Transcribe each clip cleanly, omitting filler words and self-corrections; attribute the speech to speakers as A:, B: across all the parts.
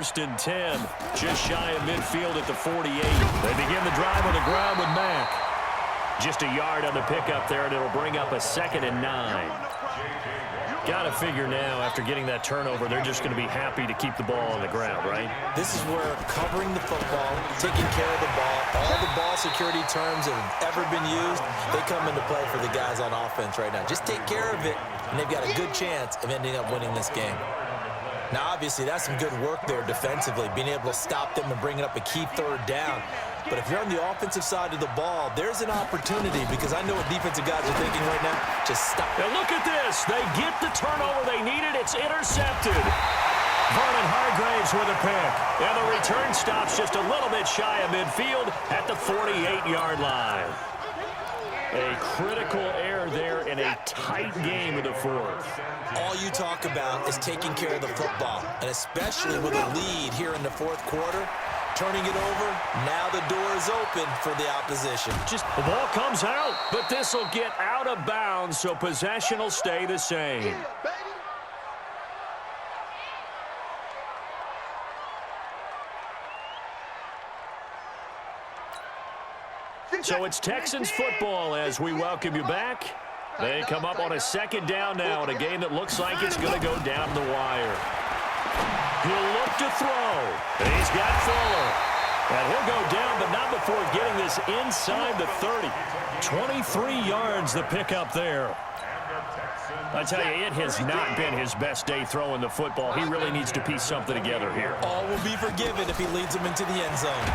A: First and 10, just shy of midfield at the 48. They begin the drive on the ground with Mack. Just a yard on the pickup there, and it'll bring up a 2nd and 9. Got to figure now, after getting that turnover, they're just going to be happy to keep the ball on the ground, right?
B: This is where covering the football, taking care of the ball, all the ball security terms that have ever been used, they come into play for the guys on offense right now. Just take care of it, and they've got a good chance of ending up winning this game. Now, obviously, that's some good work there defensively, being able to stop them and bring up a key 3rd down. But if you're on the offensive side of the ball, there's an opportunity, because I know what defensive guys are thinking right now. Just stop.
A: And look at this. They get the turnover they needed. It's intercepted. Vernon Hargraves with a pick. And the return stops just a little bit shy of midfield at the 48-yard line. A critical error there in a tight game in the 4th.
B: All you talk about is taking care of the football, and especially with a lead here in the 4th quarter, turning it over, now the door is open for the opposition.
A: The ball comes out, but this will get out of bounds, so possession will stay the same. So it's Texans football as we welcome you back. They come up on a 2nd down now in a game that looks like it's going to go down the wire. He'll look to throw. He's got Fuller. And he'll go down, but not before getting this inside the 30. 23 yards the pickup there. I tell you, it has not been his best day throwing the football. He really needs to piece something together here.
B: All will be forgiven if he leads them into the end zone.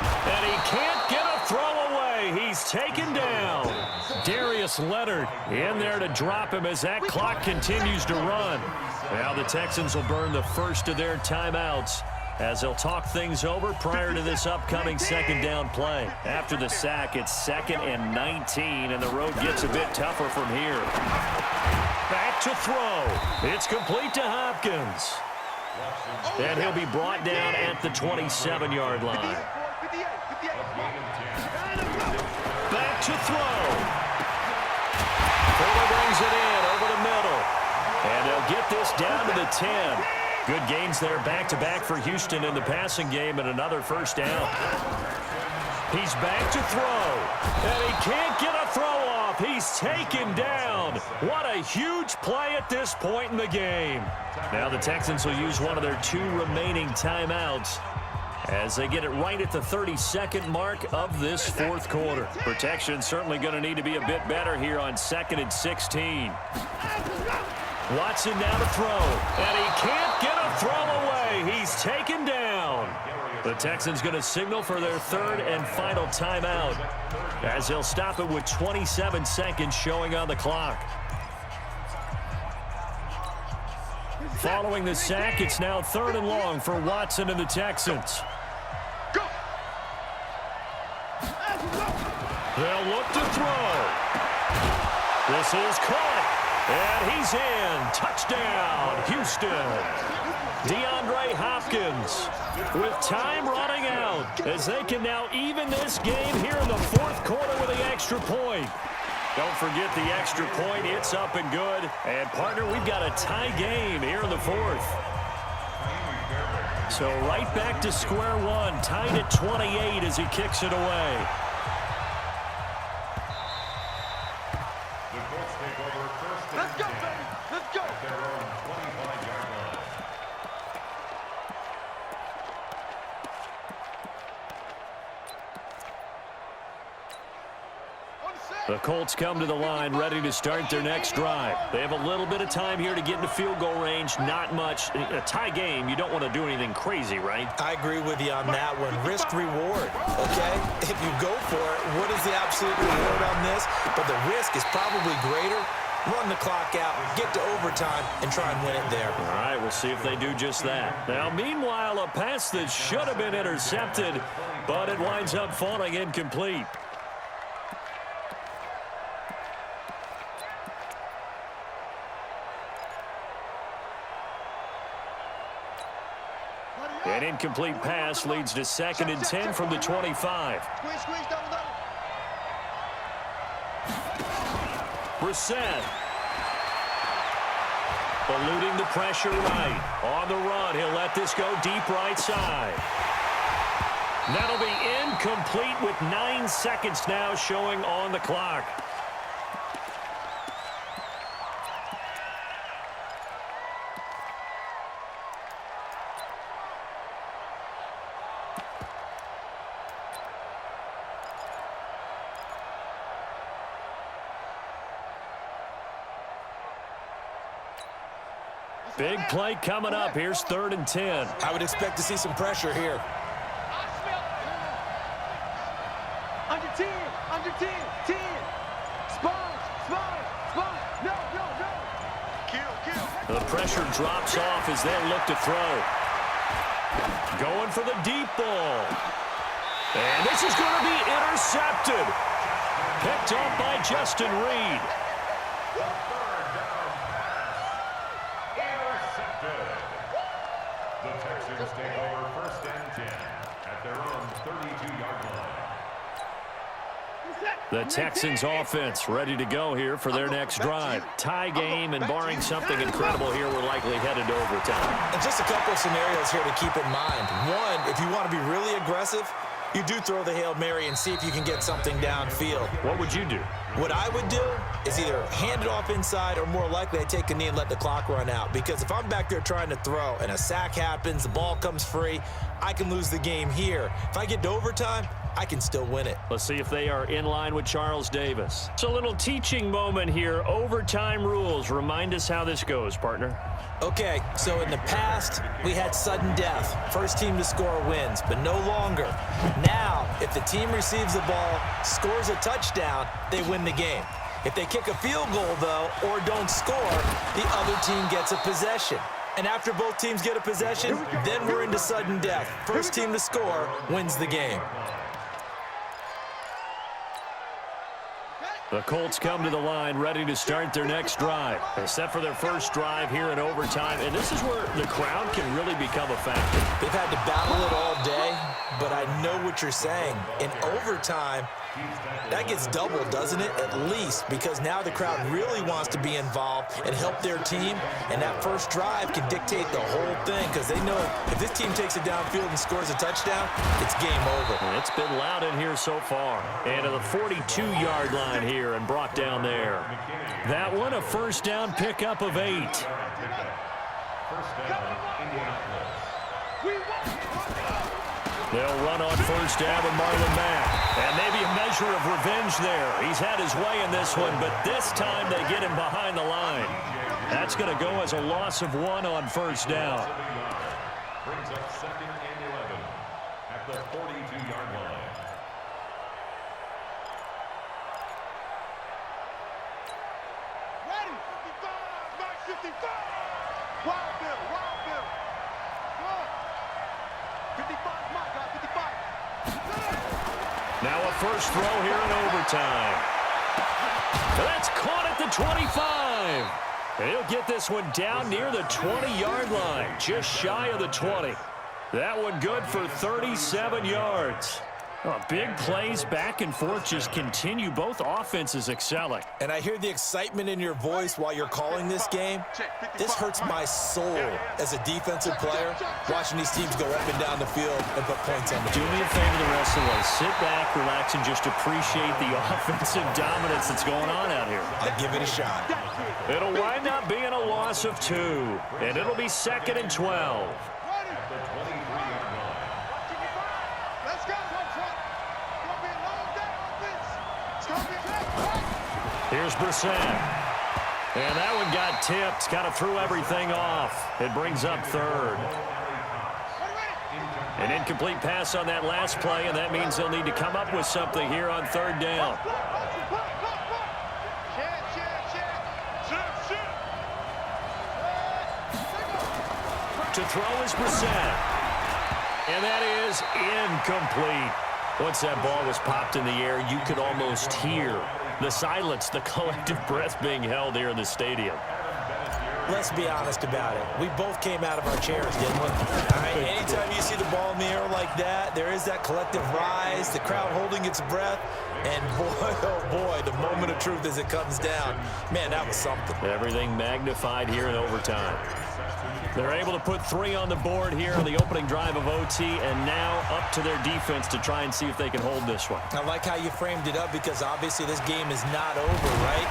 A: And he can't get a throw away. He's taken down. Darius Leonard in there to drop him as that clock continues to run. Now the Texans will burn the first of their timeouts as they'll talk things over prior to this upcoming 2nd down play. After the sack, it's 2nd and 19, and the road gets a bit tougher from here. Back to throw. It's complete to Hopkins. And he'll be brought down at the 27-yard line. Back to throw. Fuller brings it in over the middle. And they'll get this down to the 10. Good gains there back-to-back for Houston in the passing game and another 1st down. He's back to throw. And he can't get a throw off. He's taken down. What a huge play at this point in the game. Now the Texans will use one of their 2 remaining timeouts as they get it right at the 32nd mark of this 4th quarter. Protection certainly going to need to be a bit better here on 2nd and 16. Watson now to throw, and he can't get a throw away. He's taken down. The Texans going to signal for their 3rd and final timeout as they'll stop it with 27 seconds showing on the clock. Following the sack, it's now 3rd and long for Watson and the Texans. They'll look to throw. This is caught, and he's in. Touchdown, Houston. DeAndre Hopkins with time running out as they can now even this game here in the 4th quarter with the extra point. Don't forget the extra point. It's up and good. And, partner, we've got a tie game here in the 4th. So right back to square one, tied at 28 as he kicks it away.
C: Let's go, baby. Let's go.
A: The Colts come to the line ready to start their next drive. They have a little bit of time here to get into field goal range. Not much. A tie game, you don't want to do anything crazy, right?
B: I agree with you on that one. Risk-reward, okay? If you go for it, what is the absolute reward on this? But the risk is probably greater. Run the clock out, get to overtime, and try and win it there.
A: All right, we'll see if they do just that. Now, meanwhile, a pass that should have been intercepted, but it winds up falling incomplete. An incomplete pass leads to 2nd and 10 from the 25. Brissett. Eluding the pressure right. On the run, he'll let this go deep right side. That'll be incomplete with 9 seconds now showing on the clock. Big play coming up. Here's 3rd and 10.
B: I would expect to see some pressure here.
C: Under 10, under 10, 10. Sponge, no. Kill.
A: The pressure drops off as they look to throw. Going for the deep ball. And this is going to be intercepted. Picked off by Justin Reed.
D: The Texans take over 1st and 10 at their own 32-yard line.
A: The Texans offense ready to go here for their next drive. Tie game, and barring something incredible here, we're likely headed to overtime.
B: And just a couple of scenarios here to keep in mind. One, if you want to be really aggressive, you do throw the Hail Mary and see if you can get something downfield.
A: What would you do?
B: What I would do is either hand it off inside or more likely I take a knee and let the clock run out. Because if I'm back there trying to throw and a sack happens, the ball comes free, I can lose the game here. If I get to overtime, I can still win it.
A: Let's see if they are in line with Charles Davis. It's a little teaching moment here. Overtime rules. Remind us how this goes, partner.
B: Okay, so in the past, we had sudden death. First team to score wins, but no longer. Now, if the team receives the ball, scores a touchdown, they win the game. If they kick a field goal, though, or don't score, the other team gets a possession. And after both teams get a possession, then we're into sudden death. First team to score wins the game.
A: The Colts come to the line ready to start their next drive. They're set for their first drive here in overtime, and this is where the crowd can really become a factor.
B: They've had to battle it all day, but I know what you're saying. In overtime, that gets doubled, doesn't it? At least, because now the crowd really wants to be involved and help their team, and that first drive can dictate the whole thing because they know if this team takes it downfield and scores a touchdown, it's game over.
A: And it's been loud in here so far. And to the 42-yard line here and brought down there. That one, a first down pickup of 8.
D: First down, Indianapolis.
A: They'll run on first down with Marlon Mack. And maybe a measure of revenge there. He's had his way in this one, but this time they get him behind the line. That's going to go as a loss of 1 on first down.
D: Brings up 2nd and 11 at the 42-yard line.
C: Ready, 55, Mike 55. Wild Bill. 55, Mike, 55.
A: Now a first throw here in overtime. That's caught at the 25. And he'll get this one down near the 20-yard line, just shy of the 20. That one good for 37 yards. Oh, big plays back and forth just continue. Both offenses excelling.
B: And I hear the excitement in your voice while you're calling this game. This hurts my soul as a defensive player, watching these teams go up and down the field and put points on the
A: Do
B: field.
A: me a favor the rest of the way. Sit back, relax, and just appreciate the offensive dominance that's going on out here.
B: I'll give it a shot.
A: It'll wind up being a loss of 2, and it'll be 2nd and 12.
C: Let's go. Gonna be a long day on this. It's gonna be a
A: Here's Brissett. And that one got tipped. Kind of threw everything off. It brings up 3rd. An incomplete pass on that last play, and that means they'll need to come up with something here on 3rd down. To throw is Brissett. And that is incomplete. Once that ball was popped in the air, you could almost hear the silence, the collective breath being held here in the stadium.
B: Let's be honest about it. We both came out of our chairs, didn't we? All right, anytime you see the ball in the air like like that, there is that collective rise, the crowd holding its breath, and boy, oh boy, the moment of truth as it comes down. Man, that was something.
A: Everything magnified here in overtime. They're able to put 3 on the board here on the opening drive of OT, and now up to their defense to try and see if they can hold this one.
B: I like how you framed it up because obviously this game is not over, right?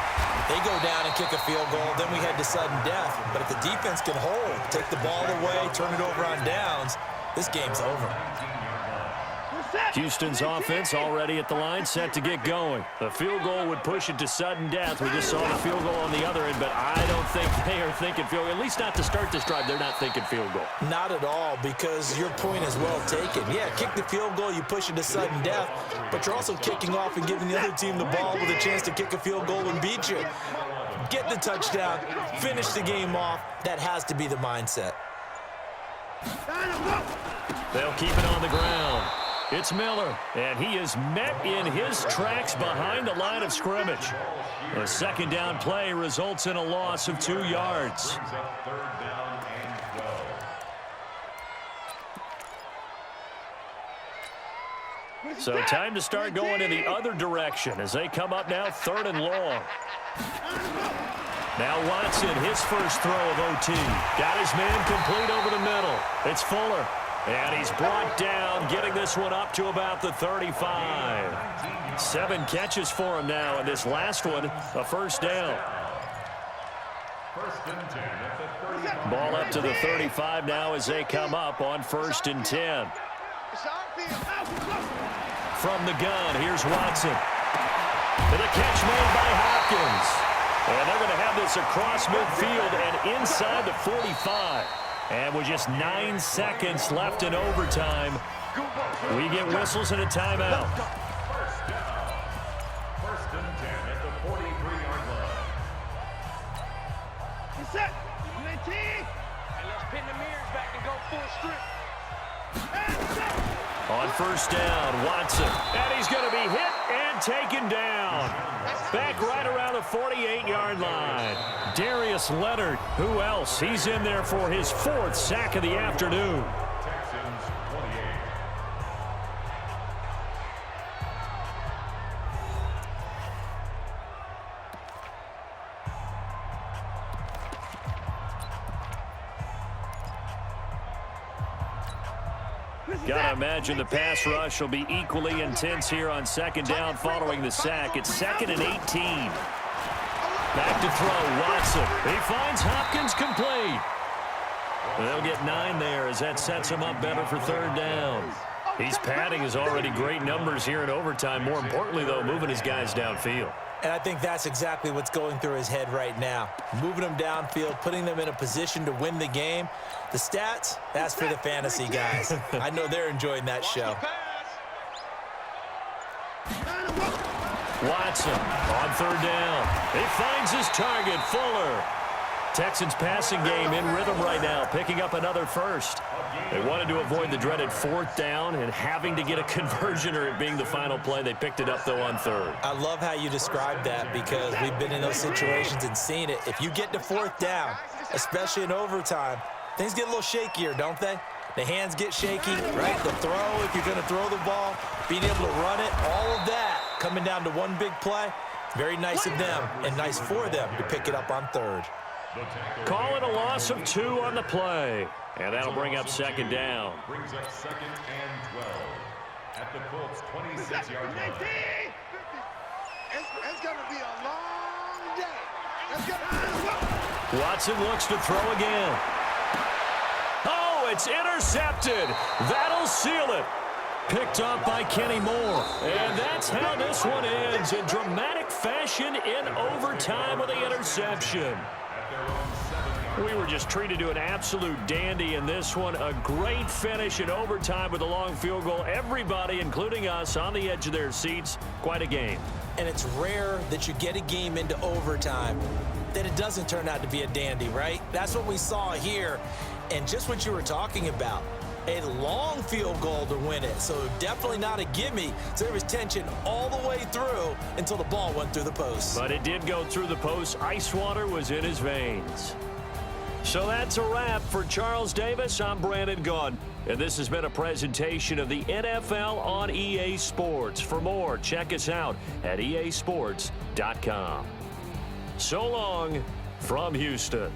B: They go down and kick a field goal, then we head to sudden death. But if the defense can hold, take the ball away, turn it over on downs, this game's over.
A: Houston's offense already at the line, set to get going. The field goal would push it to sudden death. We just saw the field goal on the other end, but I don't think they are thinking field goal. At least not to start this drive, they're not thinking field goal.
B: Not at all, because your point is well taken. Yeah, kick the field goal, you push it to sudden death, but you're also kicking off and giving the other team the ball with a chance to kick a field goal and beat you. Get the touchdown, finish the game off. That has to be the mindset.
A: They'll keep it on the ground. It's Miller, and he is met in his tracks behind the line of scrimmage. A second down play results in a loss of 2 yards. So time to start going in the other direction as they come up now 3rd and long. Now Watson, his first throw of OT. Got his man complete over the middle. It's Fuller. And he's brought down, getting this one up to about the 35. 7 catches for him now, and this last one, a first down. Ball up to the 35 now as they come up on 1st and 10. From the gun, here's Watson. And a catch made by Hopkins. And they're going to have this across midfield and inside the 45. And with just 9 seconds left in overtime, we get whistles and a timeout.
D: First and 10 at the 43-yard line.
C: Set. And let's pin the mirrors back and go full strip.
A: On first down, Watson. And he's going to be hit and taken down. Back right around the 48-yard line. Darius Leonard, who else? He's in there for his 4th sack of the afternoon.
D: Texans 28.
A: Gotta imagine the pass rush will be equally intense here on 2nd down following the sack. It's 2nd and 18. Back to throw, Watson. He finds Hopkins complete. They'll get 9 there as that sets him up better for 3rd down. He's padding his already great numbers here in overtime. More importantly, though, moving his guys downfield.
B: And I think that's exactly what's going through his head right now. Moving them downfield, putting them in a position to win the game. The stats, that's for the fantasy guys. I know they're enjoying that show.
A: Watson on 3rd down. He finds his target, Fuller. Texans passing game in rhythm right now, picking up another first. They wanted to avoid the dreaded 4th down and having to get a conversion or it being the final play. They picked it up, though, on 3rd.
B: I love how you described that because we've been in those situations and seen it. If you get to 4th down, especially in overtime, things get a little shakier, don't they? The hands get shaky, right? The throw, if you're going to throw the ball, being able to run it, all of that coming down to one big play. Very nice of them and nice for them to pick it up on 3rd.
A: Call it a loss of 2 on the play. And that'll bring up 2nd down.
D: Brings up 2nd and 12 at the Colts 26-yard line.
C: It's going to be a long day.
A: Watson looks to throw again. Oh, it's intercepted. That'll seal it. Picked up by Kenny Moore. And that's how this one ends in dramatic fashion in overtime with the interception. We were just treated to an absolute dandy in this one. A great finish in overtime with a long field goal. Everybody, including us, on the edge of their seats. Quite a game.
B: And it's rare that you get a game into overtime that it doesn't turn out to be a dandy, right? That's what we saw here. And just what you were talking about, a long field goal to win it. So definitely not a gimme. So there was tension all the way through until the ball went through the post.
A: But it did go through the post. Ice water was in his veins. So that's a wrap for Charles Davis. I'm Brandon Gaudin. And this has been a presentation of the NFL on EA Sports. For more, check us out at easports.com. So long from Houston.